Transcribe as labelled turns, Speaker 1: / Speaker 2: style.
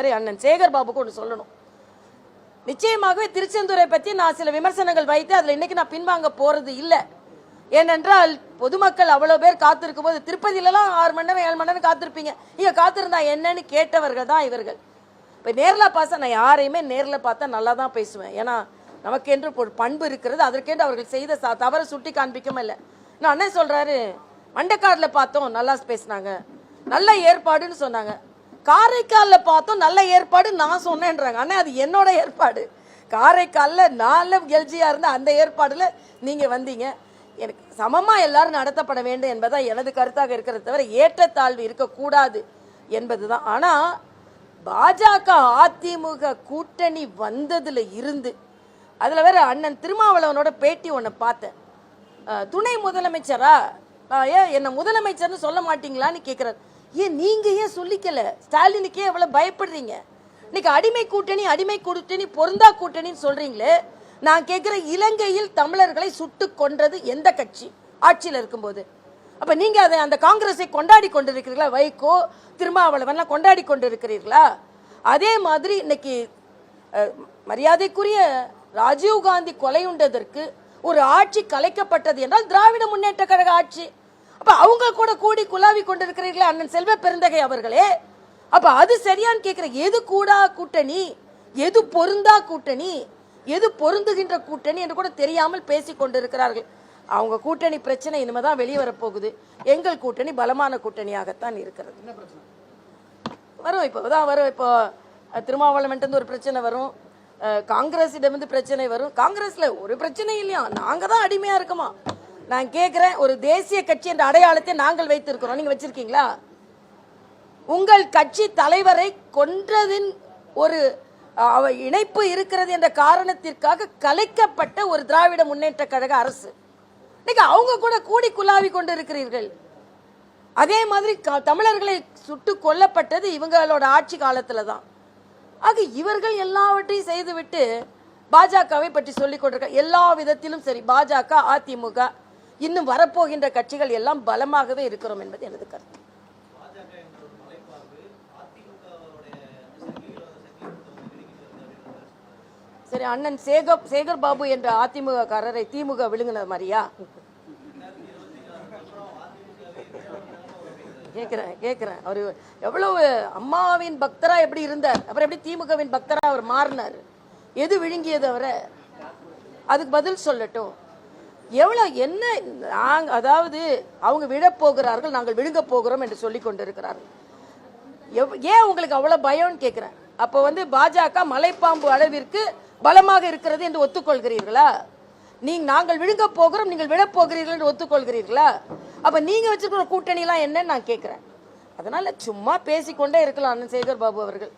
Speaker 1: அண்ணன் சேகர் பாபுக்கு ஒன்று சொல்லணும். நிச்சயமாகவே திருச்செந்தூரை பற்றி நான் சில விமர்சனங்கள் வைத்து அதில் இன்னைக்கு நான் பின்வாங்க போறது இல்லை. ஏனென்றால் பொதுமக்கள் அவ்வளோ பேர் காத்திருக்கும் போது திருப்பதியிலலாம் 6 மணி நேரம் 7 மணி நேரம் காத்திருப்பீங்க. இங்கே காத்திருந்தா என்னன்னு கேட்டவர்கள் தான் இவர்கள். இப்போ நேரில் பார்த்தா நான் யாரையுமே நேரில் பார்த்தா நல்லா தான் பேசுவேன். ஏன்னா நமக்கென்று ஒரு பண்பு இருக்கிறது. அதற்கென்று அவர்கள் செய்த தவறை சுட்டி காண்பிக்கவே இல்லை. நான் அண்ணன் சொல்கிறாரு, மண்டக்காடில் பார்த்தோம் நல்லா பேசினாங்க, நல்ல ஏற்பாடுன்னு சொன்னாங்க. காரைக்காலில் பார்த்தோம் நல்ல ஏற்பாடு நான் சொன்னேன்றாங்க. அண்ணா அது என்னோட ஏற்பாடு. காரைக்காலில் நாலு எல்ஜியாக இருந்த அந்த ஏற்பாடில் நீங்கள் வந்தீங்க. எனக்கு சமமாக எல்லாரும் நடத்தப்பட வேண்டும் என்பதான் எனது கருத்தாக இருக்கிறத தவிர ஏற்றத்தாழ்வு இருக்கக்கூடாது என்பது தான். ஆனால் பாஜக அதிமுக கூட்டணி வந்ததில் இருந்து அதில் வேற அண்ணன் திருமாவளவனோட பேட்டி ஒன்று பார்த்தேன். துணை முதலமைச்சரா ஏன் என்ன முதலமைச்சர்னு சொல்ல மாட்டீங்களான்னு கேட்குறாரு. ஏன் நீங்க ஏன் சொல்லிக்கல? ஸ்டாலினுக்கே எவ்வளவு பயப்படுறீங்க? இன்னைக்கு அடிமை கூட்டணி பொருந்தா கூட்டணின்னு சொல்றீங்களே. நான் கேட்கிறேன், இலங்கையில் தமிழர்களை சுட்டு கொன்றது எந்த கட்சி ஆட்சியில் இருக்கும்போது? அப்ப நீங்க அதை அந்த காங்கிரஸை கொண்டாடி கொண்டிருக்கிறீர்களா? வைகோ திருமாவளவன் கொண்டாடி கொண்டிருக்கிறீர்களா? அதே மாதிரி இன்னைக்கு மரியாதைக்குரிய ராஜீவ்காந்தி கொலையுண்டதற்கு ஒரு ஆட்சி கலைக்கப்பட்டது என்றால் திராவிட முன்னேற்ற கழக ஆட்சி. அப்ப அவங்க கூட கூடி குலாவி கொண்டிருக்கிறீர்களே அண்ணன் செல்வ பெருந்தகை அவர்களே. அப்ப அது சரியான்னு கேட்கிற. எது கூடா கூட்டணி, எது பொருந்தா கூட்டணி, எது பொருந்துகின்ற கூட்டணி என்று கூட தெரியாமல் பேசி கொண்டிருக்கிறார்கள். அவங்க கூட்டணி பிரச்சனை இனிமேதான் வெளியே வரப்போகுது. எங்கள் கூட்டணி பலமான கூட்டணியாகத்தான் இருக்கிறது. வரும் இப்போதான் வரும். இப்போ திருமாவளவன் ஒரு பிரச்சனை வரும், காங்கிரஸிடமிருந்து பிரச்சனை வரும். காங்கிரஸ்ல ஒரு பிரச்சனை இல்லையா, நாங்க தான் அடிமையா இருக்கோமா? நான் கேட்கிறேன், ஒரு தேசிய கட்சி என்ற அடையாளத்தை நாங்கள் வைத்திருக்கிறோம், நீங்க வச்சிருக்கீங்களா? உங்கள் கட்சி தலைவரை கொன்றதின் ஒரு இணைப்பு இருக்கிறது என்ற காரணத்திற்காக கலைக்கப்பட்ட ஒரு திராவிட முன்னேற்ற கழக அரசு. இன்னைக்கு அவங்க கூட கூடி குலாவி கொண்டு இருக்கிறீர்கள். அதே மாதிரி தமிழர்களை சுட்டு கொல்லப்பட்டது இவங்களோட ஆட்சி காலத்துல தான். ஆக இவர்கள் எல்லாவற்றையும் செய்துவிட்டு பாஜகவை பற்றி சொல்லிக் கொண்டிருக்க. எல்லா விதத்திலும் சரி, பாஜக அதிமுக இன்னும் வரப்போகின்ற கட்சிகள் எல்லாம் பலமாகவே இருக்கிறோம் என்பது எனது கருத்து. சரி, அண்ணன் சேகர் பாபு என்ற அதிமுக காரரை திமுக விழுங்கின மாதிரியா? கேட்கிறேன் அவரு எவ்வளவு அம்மாவின் பக்தரா எப்படி இருந்தார், அப்புறம் எப்படி திமுகவின் பக்தரா அவர் மாறினார்? எது விழுங்கியது அவரை? அதுக்கு பதில் சொல்லட்டும். எவ்வளவு என்ன அதாவது அவங்க விழப்போகிறார்கள், நாங்கள் விழுங்க போகிறோம் என்று சொல்லி கொண்டிருக்கிறார்கள். ஏன் உங்களுக்கு அவ்வளவு பயம்னு கேட்கிறேன். அப்போ பாஜக மலைப்பாம்பு அளவிற்கு பலமாக இருக்கிறது என்று ஒத்துக்கொள்கிறீர்களா? நாங்கள் விழுங்க போகிறோம், நீங்கள் விழப்போகிறீர்கள் என்று ஒத்துக்கொள்கிறீர்களா? அப்ப நீங்க வச்சிருக்கிற கூட்டணி எல்லாம் என்னன்னு நான் கேட்கிறேன். அதனால சும்மா பேசிக்கொண்டே இருக்கலாம் அண்ணன் சேகர் பாபு அவர்கள்.